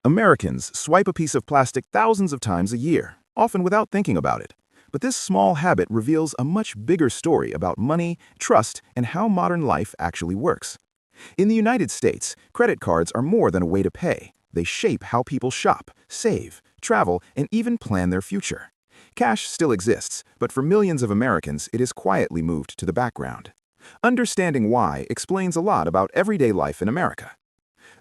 Americans swipe a piece of plastic thousands of times a year, often without thinking about it. But this small habit reveals a much bigger story about money, trust, and how modern life actually works. In the United States, credit cards are more than a way to pay. They shape how people shop, save, travel, and even plan their future. Cash still exists, but for millions of Americans, it is quietly moved to the background. Understanding why explains a lot about everyday life in America.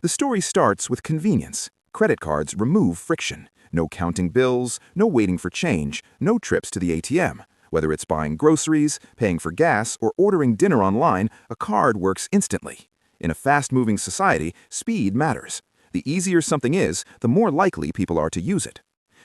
The story starts with convenience. Credit cards remove friction. No counting bills, no waiting for change, no trips to the ATM. Whether it's buying groceries, paying for gas, or ordering dinner online, a card works instantly. In a fast-moving society, speed matters. The easier something is, the more likely people are to use it.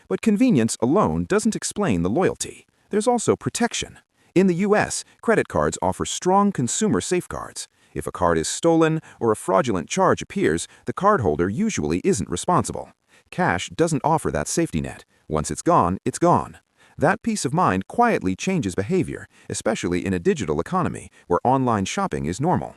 But convenience alone doesn't explain the loyalty. There's also protection. In the US, credit cards offer strong consumer safeguards. If a card is stolen or a fraudulent charge appears, the cardholder usually isn't responsible. Cash doesn't offer that safety net. Once it's gone, it's gone. That peace of mind quietly changes behavior, especially in a digital economy where online shopping is normal.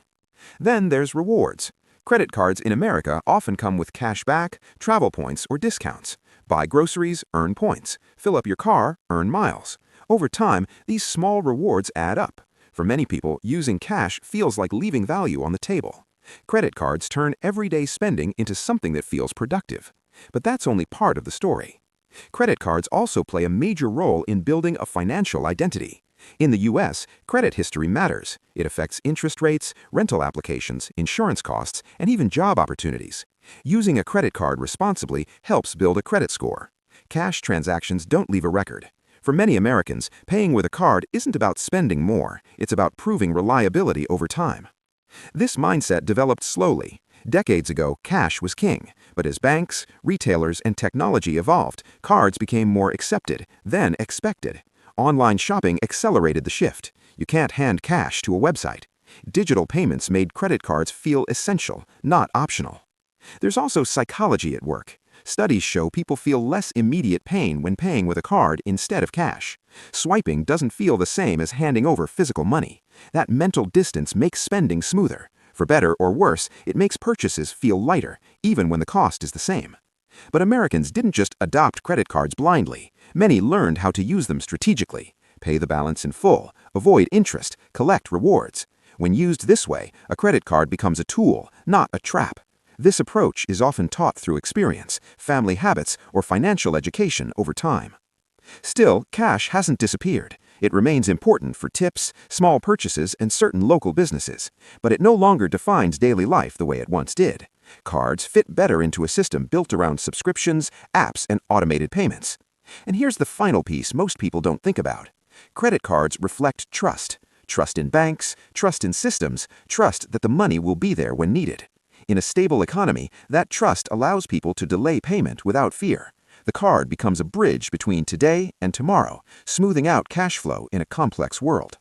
Then there's rewards. Credit cards in America often come with cash back, travel points, or discounts. Buy groceries, earn points. Fill up your car, earn miles. Over time, these small rewards add up. For many people, using cash feels like leaving value on the table. Credit cards turn everyday spending into something that feels productive. But that's only part of the story. Credit cards also play a major role in building a financial identity. In the US, credit history matters. It affects interest rates, rental applications, insurance costs, and even job opportunities. Using a credit card responsibly helps build a credit score. Cash transactions don't leave a record. For many Americans, paying with a card isn't about spending more, it's about proving reliability over time. This mindset developed slowly. Decades ago, cash was king, but as banks, retailers, and technology evolved, cards became more accepted, then expected. Online shopping accelerated the shift. You can't hand cash to a website. Digital payments made credit cards feel essential, not optional. There's also psychology at work. Studies show people feel less immediate pain when paying with a card instead of cash. Swiping doesn't feel the same as handing over physical money. That mental distance makes spending smoother. For better or worse, it makes purchases feel lighter, even when the cost is the same. But Americans didn't just adopt credit cards blindly. Many learned how to use them strategically. Pay the balance in full, avoid interest, collect rewards. When used this way, a credit card becomes a tool, not a trap. This approach is often taught through experience, family habits, or financial education over time. Still, cash hasn't disappeared. It remains important for tips, small purchases, and certain local businesses, but it no longer defines daily life the way it once did. Cards fit better into a system built around subscriptions, apps, and automated payments. And here's the final piece most people don't think about. Credit cards reflect trust. Trust in banks, trust in systems, trust that the money will be there when needed. In a stable economy, that trust allows people to delay payment without fear. The card becomes a bridge between today and tomorrow, smoothing out cash flow in a complex world.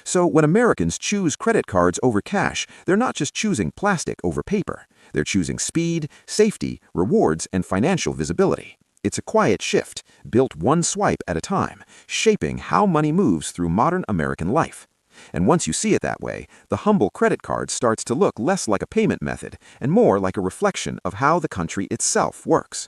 So when Americans choose credit cards over cash, they're not just choosing plastic over paper. They're choosing speed, safety, rewards, and financial visibility. It's a quiet shift, built one swipe at a time, shaping how money moves through modern American life. And once you see it that way, the humble credit card starts to look less like a payment method and more like a reflection of how the country itself works.